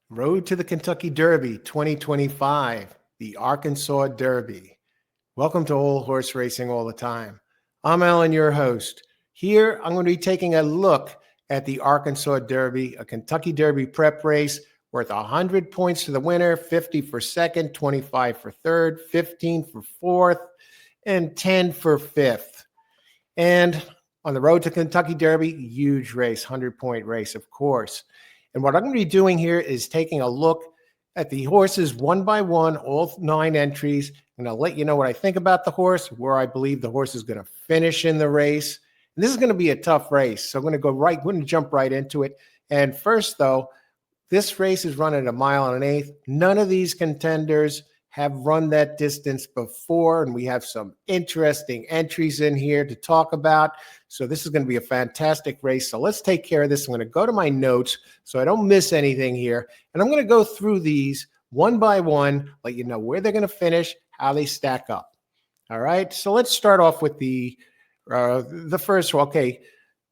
Road to the Kentucky Derby 2025, the Arkansas Derby. Welcome to Old Horse Racing All the Time. I'm Alan, your host. Here, I'm going to be taking a look at the Arkansas Derby, a Kentucky Derby prep race worth 100 points to the winner, 50 for second, 25 for third, 15 for fourth, and 10 for fifth. And on the road to Kentucky Derby, huge race, 100-point race, of course. And what I'm going to be doing here is taking a look at the horses one by one, all 9 entries. And I'll let you know what I think about the horse, where I believe the horse is going to finish in the race. And this is going to be a tough race. So I'm going to jump right into it. And first, though, this race is run at 1 1/8 miles. None of these contenders have run that distance before, and we have some interesting entries in here to talk about. So this is going to be a fantastic race. So let's take care of this. I'm going to go to my notes so I don't miss anything here, and I'm going to go through these one by one, let you know where they're going to finish, how they stack up. All right, so let's start off with the first one. Okay,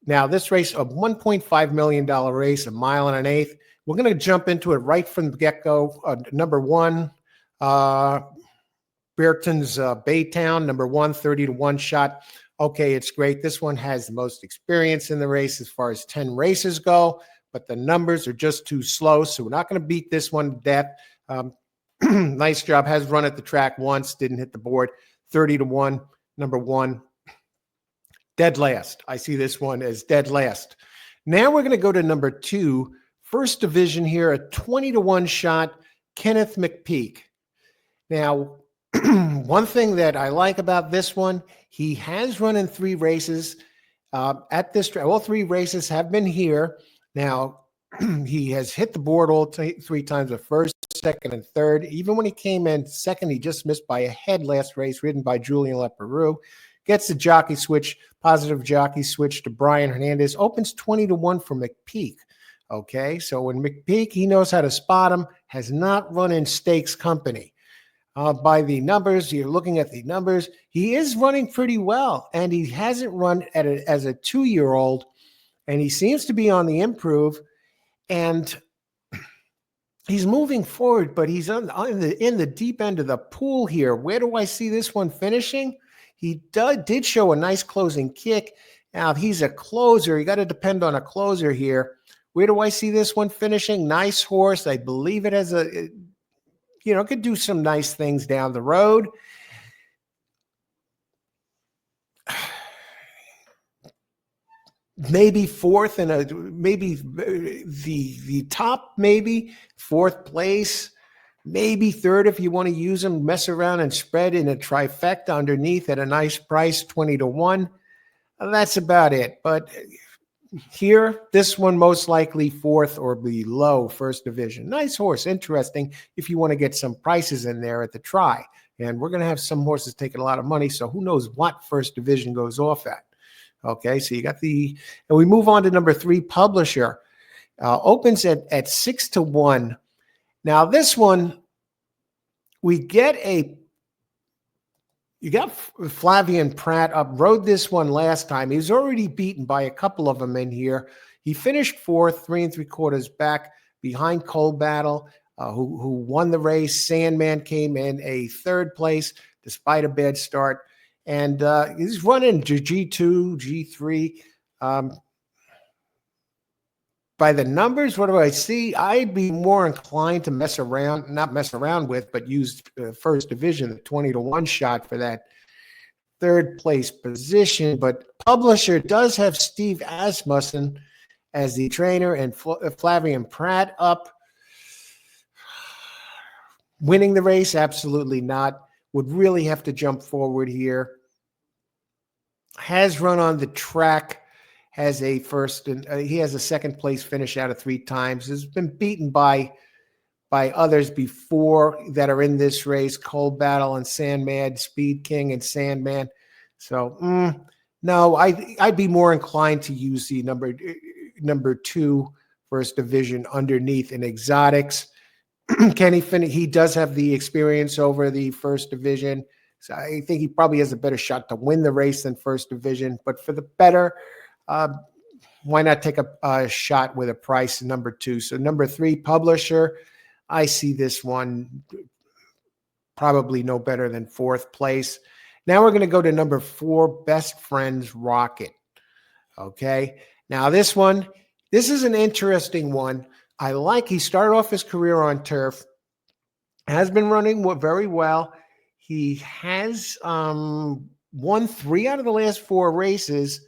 now this race, a $1.5 million race, 1 1/8 miles. We're going to jump into it right from the get-go. Number one, Bearton's Baytown, number 1, 30-1 shot. Okay, it's great. This one has the most experience in the race as far as 10 races go, but the numbers are just too slow, so we're not going to beat this one to death. Nice job. Has run at the track once, didn't hit the board. 30-1, number 1. Dead last. I see this one as dead last. Now we're going to go to number 2, first division here, a 20-1 shot, Kenneth McPeak. Now, one thing that I like about this one, he has run in 3 races at this track. All 3 races have been here. Now, he has hit the board all 3 times, the first, second, and third. Even when he came in second, he just missed by a head last race, ridden by Julian Leparoux. Gets the jockey switch, positive jockey switch to Brian Hernandez. Opens 20-1 for McPeak. Okay, so when McPeak, he knows how to spot him, has not run in stakes company. By the numbers, you're looking at the numbers, he is running pretty well, and he hasn't run as a 2-year-old, and he seems to be on the improve, and he's moving forward, but he's in the deep end of the pool here. Where do I see this one finishing? He did show a nice closing kick. Now, if he's a closer, you got to depend on a closer here. Where do I see this one finishing? Nice horse. I believe it has could do some nice things down the road. Maybe fourth maybe the top, maybe 4th place, maybe 3rd if you want to use them, mess around and spread in a trifecta underneath at a nice price, 20-1. That's about it. But here, this one most likely 4th or below, first division. Nice horse, interesting if you want to get some prices in there at the try. And we're going to have some horses taking a lot of money, so who knows what first division goes off at. Okay, so you got and we move on to number 3, Publisher. Opens at 6-1. Now this one, you got Flavian Pratt up, rode this one last time. He was already beaten by a couple of them in here. He finished 4th, 3 3/4 back behind Cold Battle, who won the race. Sandman came in a 3rd place despite a bad start. And he's running G2, G3. By the numbers, what do I see? I'd be more inclined to not mess around with, but use first division, the 20-1 shot for that 3rd place position. But Publisher does have Steve Asmussen as the trainer and Flavian Pratt up. Winning the race? Absolutely not. Would really have to jump forward here. Has run on the track, has a first, and he has a 2nd place finish out of 3 times. Has been beaten by others before that are in this race: Cold Battle and Sandman, Speed King and Sandman. So no, I'd be more inclined to use the number 2 first division underneath in exotics. Can he finish? He does have the experience over the first division. So I think he probably has a better shot to win the race than first division. But for the better, why not take a shot with a price number 2? So number 3, Publisher. I see this one probably no better than 4th place. Now we're going to go to number 4, Best Friends Rocket. Okay. Now this is an interesting one. He started off his career on turf, has been running very well. He has won 3 out of the last 4 races.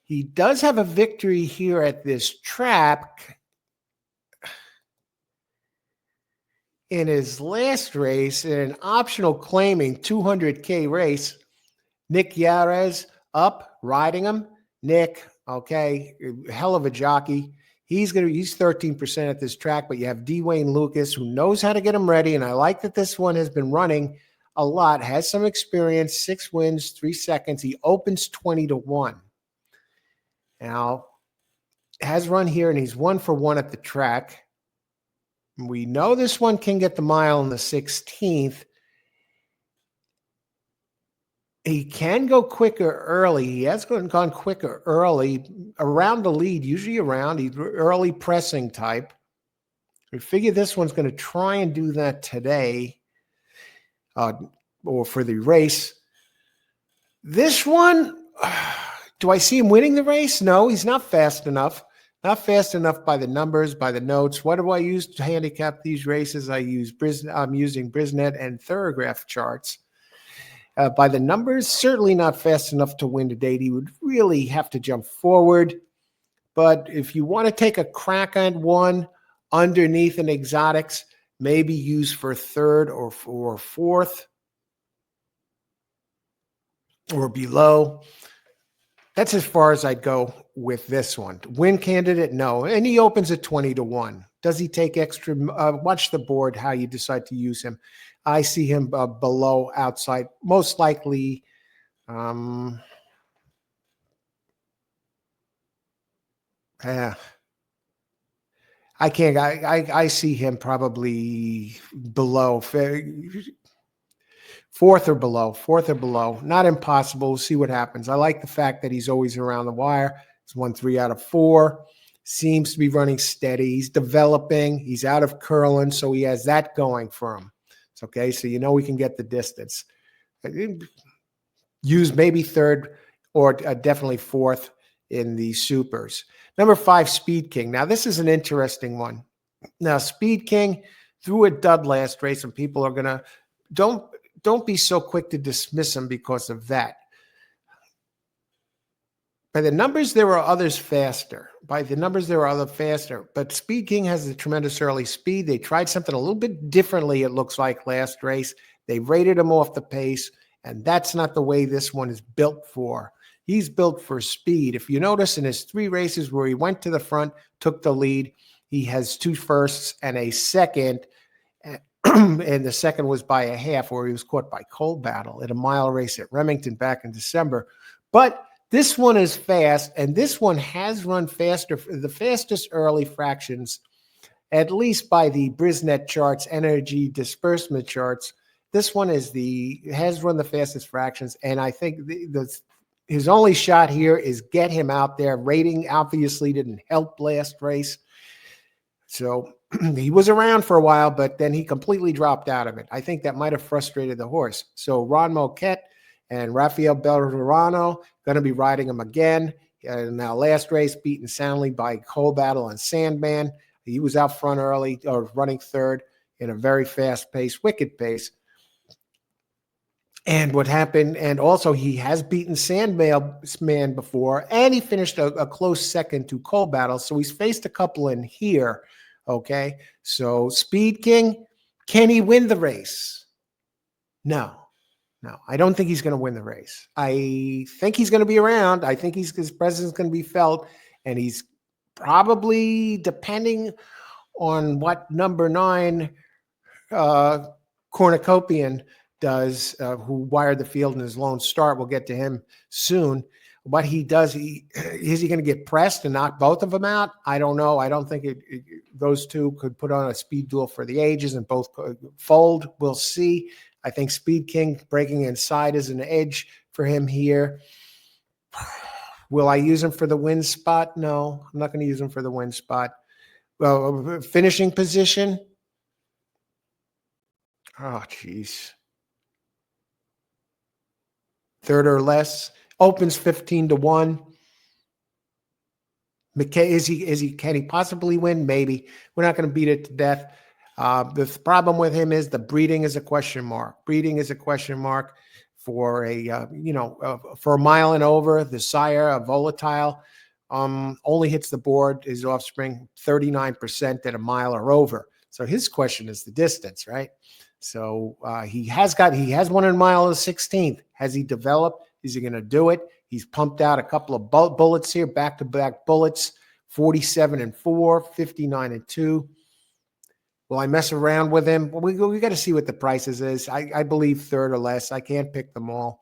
He does have a victory here at this track. In his last race, in an optional claiming 200K race, Nick Yarez up, riding him. Nick, okay, hell of a jockey. He's 13% at this track, but you have Dwayne Lucas, who knows how to get him ready, and I like that this one has been running a lot, has some experience, 6 wins, 3 seconds. He opens 20-1. Now, has run here, and he's 1 for 1 at the track. We know this one can get the mile in the 16th. He can go quicker early. He has gone quicker early, around the lead, usually around. He's early pressing type. We figure this one's going to try and do that today or for the race. This one, do I see him winning the race? No, he's not fast enough. Not fast enough by the numbers, by the notes. What do I use to handicap these races? I'm using Brisnet and Thorograph charts. By the numbers, certainly not fast enough to win today. He would really have to jump forward. But if you want to take a crack at one underneath an exotics, maybe use for 3rd or 4th or below. That's as far as I'd go with this one. Win candidate, no. And he opens at 20-1. Does he take extra? Watch the board, how you decide to use him. I see him below, outside, most likely. I can't. I see him probably below. 4th or below. Not impossible. We'll see what happens. I like the fact that he's always around the wire. He's won 3 out of 4. Seems to be running steady. He's developing. He's out of curling, so he has that going for him. It's okay. So we can get the distance. Use maybe 3rd or definitely 4th in the supers. Number 5, Speed King. Now this is an interesting one. Now Speed King threw a dud last race, and people are gonna don't be so quick to dismiss him because of that. By the numbers, there were others faster. But Speed King has a tremendous early speed. They tried something a little bit differently, it looks like, last race. They rated him off the pace, and that's not the way this one is built for. He's built for speed. If you notice, in his 3 races where he went to the front, took the lead, he has 2 firsts and a second. And the second was by a half, where he was caught by Cold Battle at a mile race at Remington back in December. But this one is fast, and this one has run faster, the fastest early fractions, at least by the Brisnet charts, energy disbursement charts. This one has run the fastest fractions, and I think his only shot here is get him out there. Rating obviously didn't help last race. So he was around for a while, but then he completely dropped out of it. I think that might have frustrated the horse. So Ron Moquette and Rafael Belverano going to be riding him again. Now, last race, beaten soundly by Cold Battle and Sandman. He was out front early, or running 3rd in a very fast pace, wicked pace. And what happened, and also he has beaten Sandman before, and he finished a close 2nd to Cold Battle. So he's faced a couple in here. Okay, so Speed King, can he win the race? No, I don't think he's going to win the race. I think he's going to be around. I think his presence is going to be felt, and he's probably, depending on what number 9 Cornucopian does, who wired the field in his lone start. We'll get to him soon. What he does, is he going to get pressed and knock both of them out? I don't know. I don't think those two could put on a speed duel for the ages and both fold. We'll see. I think Speed King breaking inside is an edge for him here. Will I use him for the win spot? No, I'm not going to use him for the win spot. Well, finishing position. Oh, geez. Third or less. Opens 15-1. McKay, can he possibly win? Maybe. We're not going to beat it to death. The problem with him is the breeding is a question mark. Breeding is a question mark for for a mile and over. The sire, a volatile, only hits the board, his offspring, 39% at a mile or over. So his question is the distance, right? So he has one in a mile of the 16th. Has he developed? Is he going to do it? He's pumped out a couple of bullets here, back-to-back bullets, 47-4, 59-2. Will I mess around with him? Well, we got to see what the prices is. I believe third or less. I can't pick them all.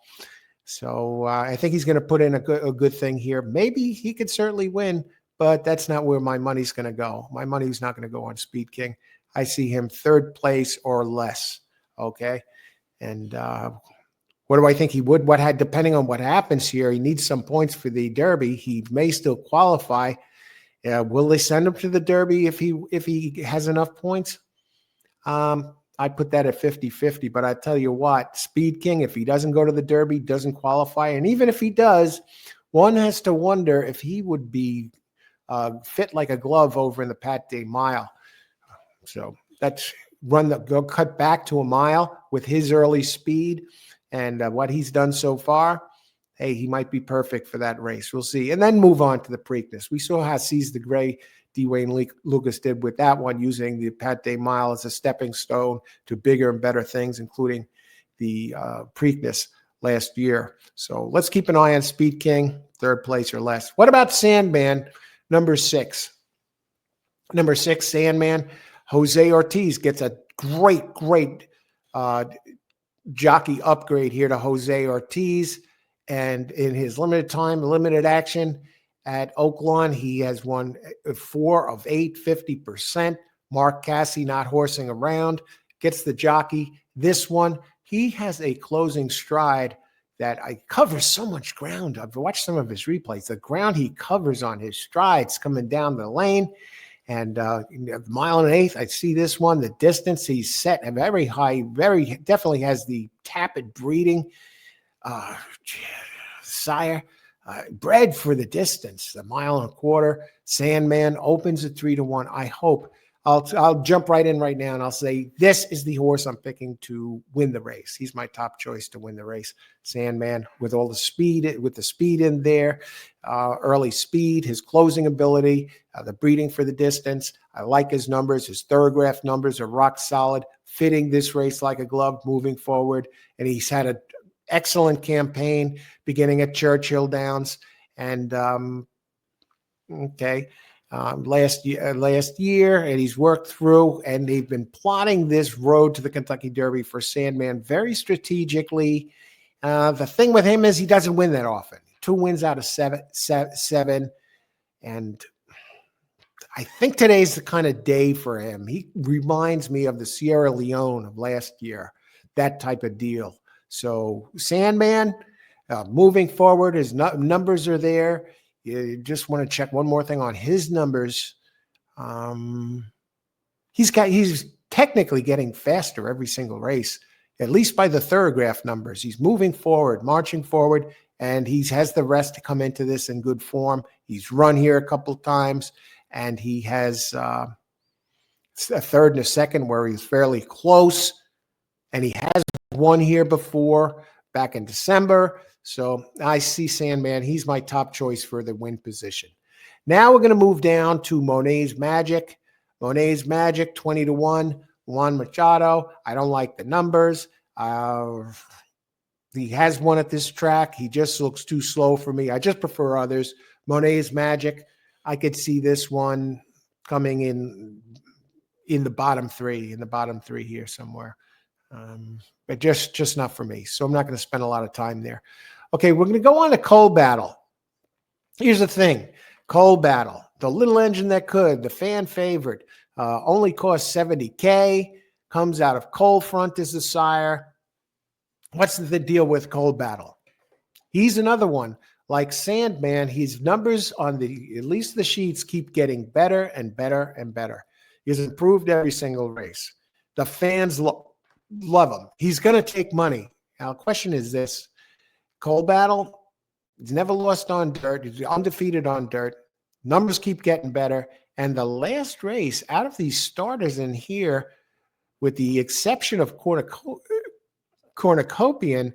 So I think he's going to put in a good thing here. Maybe he could certainly win, but that's not where my money's going to go. My money's not going to go on Speed King. I see him third place or less. Okay. And what do I think he would? Depending on what happens here, he needs some points for the Derby. He may still qualify. Will they send him to the Derby if he has enough points? I put that at 50-50, but I tell you what, Speed King, if he doesn't go to the Derby, doesn't qualify, and even if he does, one has to wonder if he would be fit like a glove over in the Pat Day Mile. So that's go cut back to a mile with his early speed and what he's done so far. Hey, he might be perfect for that race. We'll see. And then move on to the Preakness. We saw how Seize the Gray Dwayne Lucas did with that one, using the Pat Day Mile as a stepping stone to bigger and better things, including the Preakness last year. So let's keep an eye on Speed King, third place or less. What about Sandman, number 6? Number 6, Sandman. Jose Ortiz gets a great jockey upgrade here to Jose Ortiz. And in his limited time, limited action at Oaklawn, he has won 4 of 8, 50%. Mark Cassie not horsing around, gets the jockey. This one, he has a closing stride that covers so much ground. I've watched some of his replays. The ground he covers on his strides coming down the lane. And a mile and an eighth, I see this one. The distance he's set very high, definitely has the Tapit breeding. Sire, bred for the distance, the mile and a quarter. Sandman opens at 3-1. I hope I'll jump right in right now and I'll say this is the horse I'm picking to win the race. He's my top choice to win the race. Sandman, with all the speed, with the speed in there, early speed, his closing ability, the breeding for the distance. I like his numbers. His thoroughgraph numbers are rock solid, fitting this race like a glove moving forward. And he's had an excellent campaign beginning at Churchill Downs. And last year, and he's worked through, and they've been plotting this road to the Kentucky Derby for Sandman very strategically. The thing with him is he doesn't win that often. 2 wins out of seven, and I think today's the kind of day for him. He reminds me of the Sierra Leone of last year, that type of deal. So Sandman, moving forward, his numbers are there. You just want to check one more thing on his numbers. He's technically getting faster every single race, at least by the thoroughgraph numbers. He's moving forward, marching forward, and he has the rest to come into this in good form. He's run here a couple of times, and he has a third and a second where he's fairly close, and he has won here before back in December. So I see Sandman. He's my top choice for the win position. Now we're going to move down to Monet's Magic. Monet's Magic, 20-1. Juan Machado. I don't like the numbers. He has won at this track. He just looks too slow for me. I just prefer others. Monet's Magic. I could see this one coming in the bottom three, here somewhere. But just not for me. So I'm not going to spend a lot of time there. Okay, we're going to go on to Coal Battle. Here's the thing. Coal Battle, the little engine that could, the fan favorite, only cost $70K, comes out of Coal Front as the sire. What's the deal with Coal Battle? He's another one like Sandman, his numbers on at least the sheets keep getting better and better and better. He's improved every single race. The fans love him. He's going to take money. Now, the question is this. Cold Battle, he's never lost on dirt. He's undefeated on dirt. Numbers keep getting better. And the last race, out of these starters in here, with the exception of Cornucopian,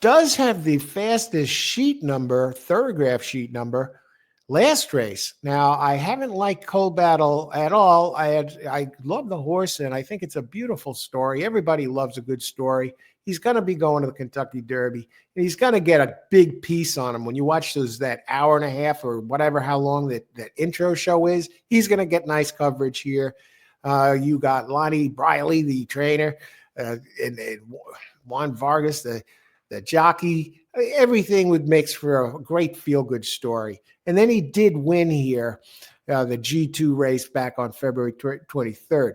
does have the fastest sheet number, Thorograph sheet number, last race. Now, I haven't liked Cold Battle at all. I love the horse, and I think it's a beautiful story. Everybody loves a good story. He's going to be going to the Kentucky Derby, and he's going to get a big piece on him. When you watch that hour and a half or whatever, how long that intro show is, he's going to get nice coverage here. You got Lonnie Briley, the trainer, and Juan Vargas, the jockey. Everything makes for a great feel-good story. And then he did win here, the G2 race back on February 23rd.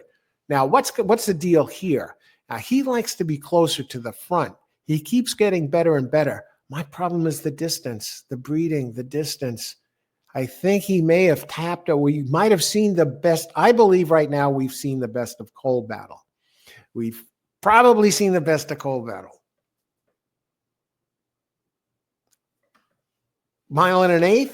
Now, what's the deal here? He likes to be closer to the front. He keeps getting better and better. My problem is the distance, the breeding, the distance. I think he may have tapped, or we might have seen the best. I believe right now we've seen the best of Cold Battle. We've probably seen the best of Cold Battle. 1 1/8.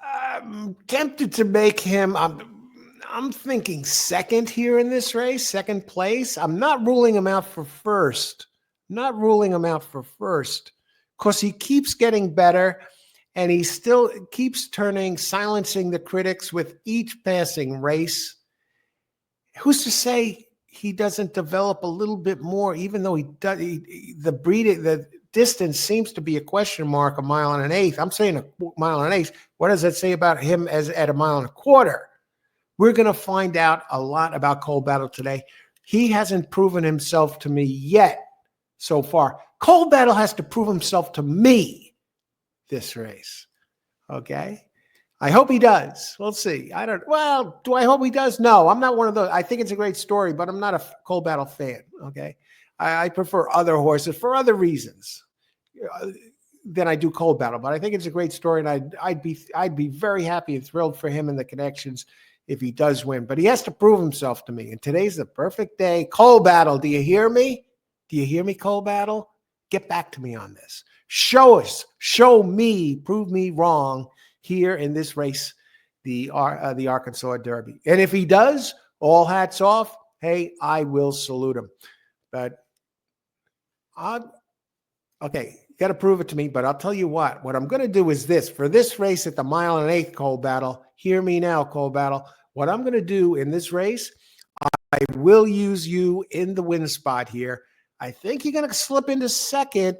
I'm tempted to make him, I'm thinking second here in this race, second place. I'm not ruling him out for first. Not ruling him out for first because he keeps getting better and he still keeps silencing the critics with each passing race. Who's to say he doesn't develop a little bit more, even though the distance seems to be a question mark, 1 1/8. I'm saying 1 1/8. What does that say about him at 1 1/4? We're going to find out a lot about Cold Battle today. He hasn't proven himself to me yet so far. Cold Battle has to prove himself to me this race. Okay? I hope he does. We'll see. Do I hope he does? No, I'm not one of those. I think it's a great story, but I'm not a Cold Battle fan. Okay? I prefer other horses for other reasons than I do Cold Battle, but I think it's a great story, and I'd be very happy and thrilled for him and the connections if he does win. But he has to prove himself to me, and today's the perfect day. Cold Battle, do you hear me? Do you hear me, Cold Battle? Get back to me on this. Show me, prove me wrong here in this race, the Arkansas Derby. And if he does, all hats off. Hey, I will salute him. But okay, you got to prove it to me. But I'll tell you what I'm going to do is this. For this race at the 1 1/8 Cold Battle, hear me now, Cold Battle. What I'm going to do in this race, I will use you in the win spot here. I think you're going to slip into second,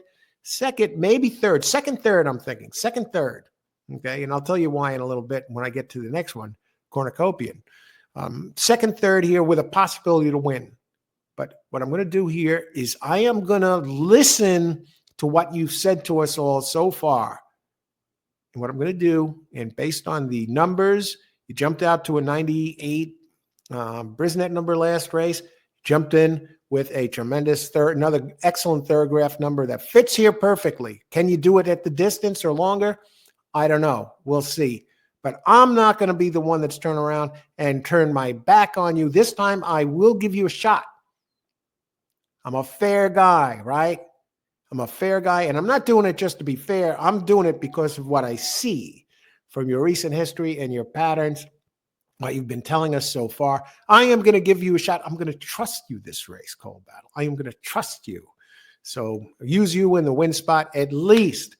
maybe third. Second, third, I'm thinking. Second, third. Okay, and I'll tell you why in a little bit when I get to the next one, Cornucopian. Second, third here with a possibility to win. But what I'm going to do here is I am going to listen to what you've said to us all so far. And what I'm going to do, and based on the numbers, you jumped out to a 98 Brisnet number last race, jumped in with a tremendous another excellent Thorograph number that fits here perfectly. Can you do it at the distance or longer? I don't know. We'll see. But I'm not going to be the one that's turned around and turn my back on you. This time I will give you a shot. I'm a fair guy, right? I'm a fair guy, and I'm not doing it just to be fair. I'm doing it because of what I see from your recent history and your patterns, what you've been telling us so far. I am going to give you a shot. I'm going to trust you this race, Cold Battle. I am going to trust you. So use you in the win spot, at least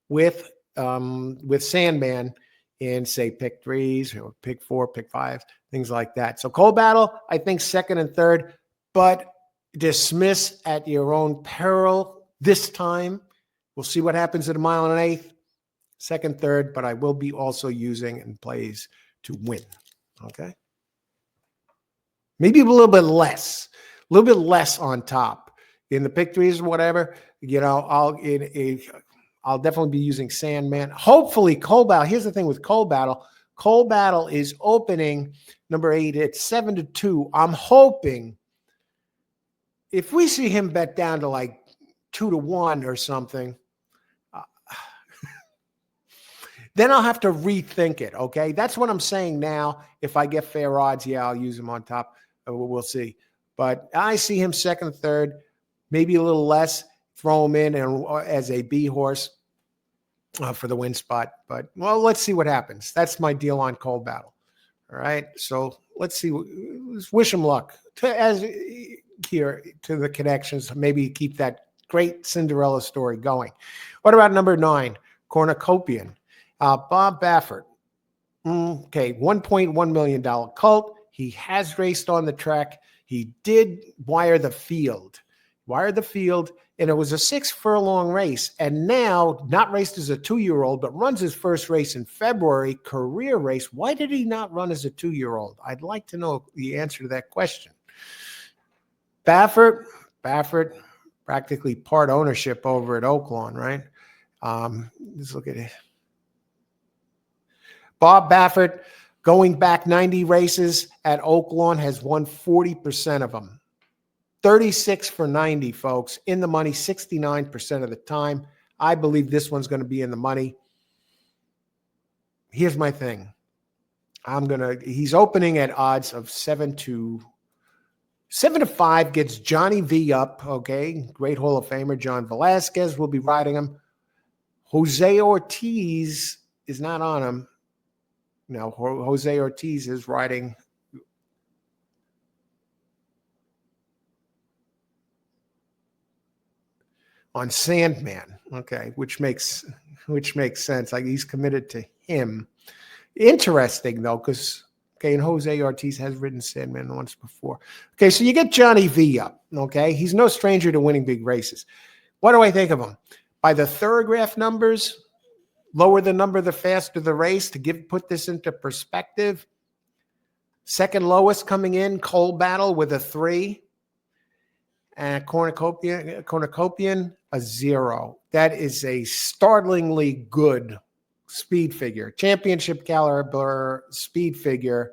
with Sandman in, say, pick 3s or pick 4, pick 5, things like that. So Cold Battle, I think second and third, but dismiss at your own peril this time. We'll see what happens at a 1 1/8. Second, third, but I will be also using and plays to win. Okay? Maybe a little bit less on top. In the pick 3s or whatever, I'll definitely be using Sandman. Hopefully, Cold Battle. Here's the thing with Cold Battle. Cold Battle is opening number 8 at 7-2. I'm hoping if we see him bet down to like 2-1 or something, then I'll have to rethink it. Okay. That's what I'm saying now. If I get fair odds, yeah, I'll use him on top. We'll see. But I see him second, third, maybe a little less, throw him in and as a B horse for the win spot. But, well, let's see what happens. That's my deal on Cold Battle. All right. So let's see. Let's wish him luck here to the connections. Maybe keep that great Cinderella story going. What about number 9, Cornucopian? Bob Baffert. Okay, $1.1 million colt. He has raced on the track. He did wire the field, and it was a 6-furlong race. And now, not raced as a 2-year-old, but runs his first race in February, career race. Why did he not run as a 2-year-old? I'd like to know the answer to that question. Baffert, practically part ownership over at Oaklawn, right? Let's look at it. Bob Baffert, going back 90 races at Oaklawn, has won 40% of them. 36 for 90, folks. In the money 69% of the time. I believe this one's going to be in the money. Here's my thing. He's opening at odds of 7-5, gets Johnny V up, okay? Great Hall of Famer John Velasquez will be riding him. Jose Ortiz is not on him. Now, Jose Ortiz is riding on Sandman, okay, which makes sense. Like, he's committed to him. Interesting, though, because, okay, and Jose Ortiz has ridden Sandman once before. Okay, so you get Johnny V up, okay? He's no stranger to winning big races. What do I think of him? By the Thorograph numbers, lower the number, the faster the race. To put this into perspective, second lowest coming in, Cold Battle with a 3. And Cornucopian, a 0. That is a startlingly good speed figure. Championship caliber speed figure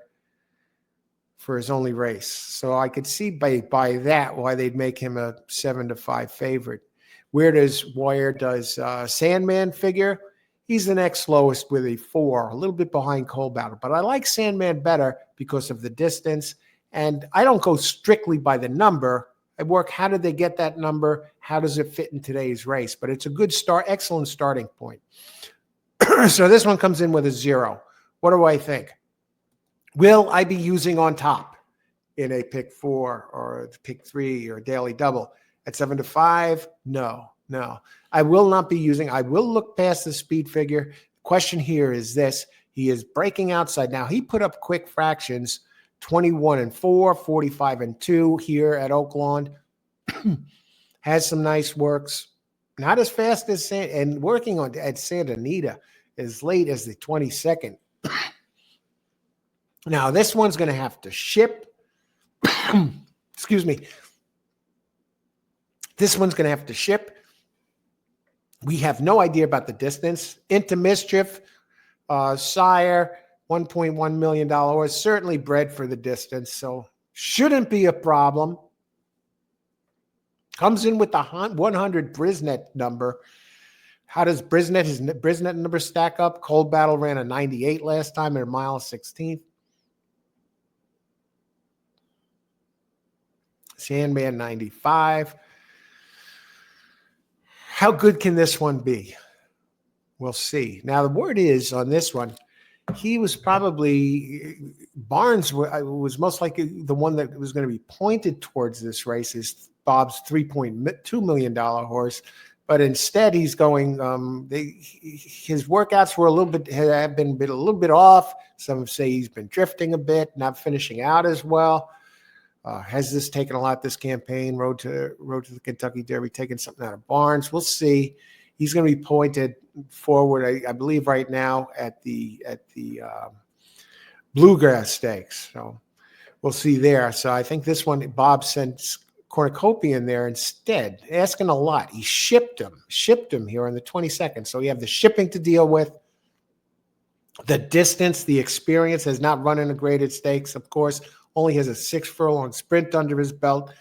for his only race. So I could see by that why they'd make him a 7-5 favorite. Where does Sandman figure? He's the next lowest with a 4, a little bit behind Cold Battle. But I like Sandman better because of the distance. And I don't go strictly by the number. I work, how did they get that number? How does it fit in today's race? But it's a good start, excellent starting point. So this one comes in with a 0. What do I think? Will I be using on top in a pick 4 or pick 3 or daily double at 7-5? No. I will not be using. I will look past the speed figure. Question here is this. He is breaking outside. Now, he put up quick fractions, 21-4, 45-2 here at Oaklawn. Has some nice works. Not as fast as and working at Santa Anita as late as the 22nd. Now, this one's going to have to ship. Excuse me. This one's going to have to ship. We have no idea about the distance. Into Mischief, sire, $1.1 million, certainly bred for the distance, so shouldn't be a problem. Comes in with the 100 Brisnet number. How does his Brisnet number stack up? Cold Battle ran a 98 last time at a mile 16th. Sandman 95. How good can this one be? We'll see. Now, the word is on this one, he was probably, Barnes was most likely the one that was going to be pointed towards this race, is Bob's $3.2 million horse. But instead, he's going, his workouts were have been a little bit off. Some say he's been drifting a bit, not finishing out as well. Has this taken a lot, this campaign, road to the Kentucky Derby, taking something out of Barnes? We'll see. He's going to be pointed forward, I believe, right now at the Bluegrass Stakes. So we'll see there. So I think this one, Bob sent Cornucopian there instead, asking a lot. He shipped him here on the 22nd. So you have the shipping to deal with, the distance, the experience, has not run in a graded stakes, of course. Only has a 6 furlong sprint under his belt.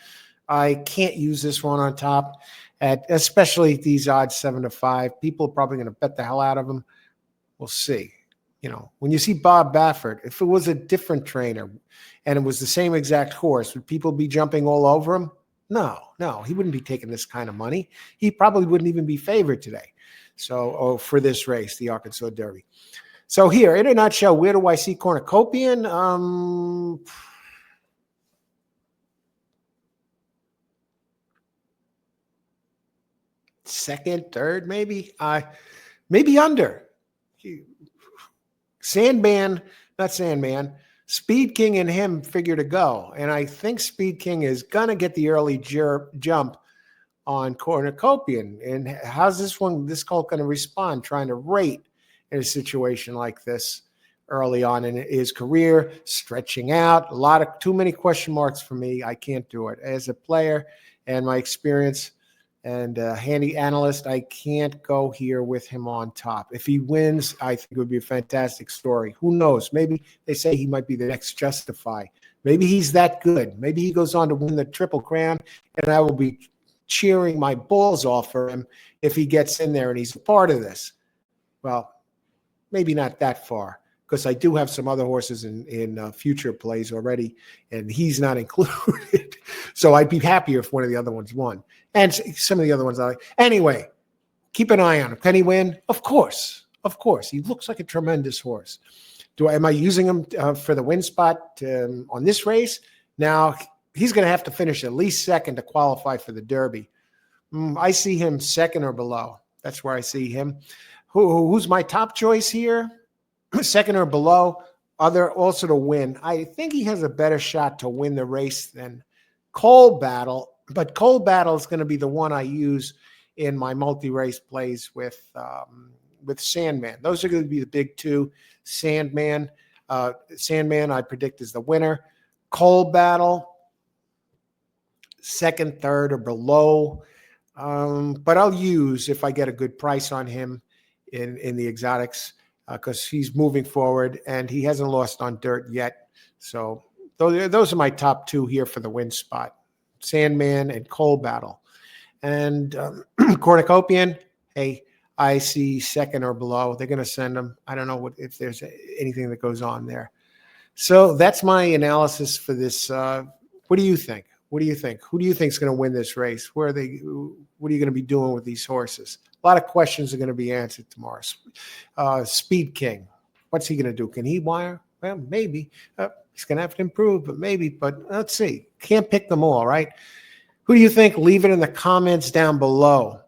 I can't use this one on top, especially at these odds 7-5. People are probably going to bet the hell out of him. We'll see. When you see Bob Baffert, if it was a different trainer and it was the same exact horse, would people be jumping all over him? No, he wouldn't be taking this kind of money. He probably wouldn't even be favored today. So, for this race, the Arkansas Derby. So here, in a nutshell, where do I see Cornucopian? Second, third, maybe. Maybe under. Not Sandman. Speed King and him figure to go. And I think Speed King is going to get the early jump on Cornucopian. And how's this colt going to respond, trying to rate in a situation like this early on in his career, stretching out? Too many question marks for me. I can't do it. As a player and my experience and handy analyst, I can't go here with him on top. If he wins, I think it would be a fantastic story. Who knows? Maybe they say he might be the next Justify. Maybe he's that good. Maybe he goes on to win the Triple Crown, and I will be cheering my balls off for him if he gets in there and he's a part of this. Well, maybe not that far, because I do have some other horses in future plays already, and he's not included. So I'd be happier if one of the other ones won. And some of the other ones I like. Anyway, keep an eye on him. Can he win? Of course. Of course. He looks like a tremendous horse. Am I using him for the win spot on this race? Now, he's going to have to finish at least second to qualify for the Derby. I see him second or below. That's where I see him. Who's my top choice here? Second or below. Also to win. I think he has a better shot to win the race than Coal Battle. But Coal Battle is going to be the one I use in my multi-race plays with Sandman. Those are going to be the big two. Sandman, I predict is the winner. Coal Battle, second, third, or below. But I'll use, if I get a good price on him in the exotics, because he's moving forward and he hasn't lost on dirt yet. So those are my top two here for the win spot. Sandman and Coal Battle. And Cornucopian, hey, I see second or below. They're going to send them. I don't know if there's anything that goes on there. So that's my analysis for this. What do you think? What do you think? Who do you think is going to win this race? What are you going to be doing with these horses? A lot of questions are going to be answered tomorrow. Speed King, what's he going to do? Can he wire? Well, maybe. He's going to have to improve, but maybe. But let's see. Can't pick them all, right? Who do you think? Leave it in the comments down below.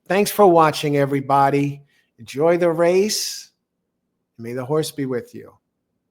Thanks for watching, everybody. Enjoy the race. May the horse be with you.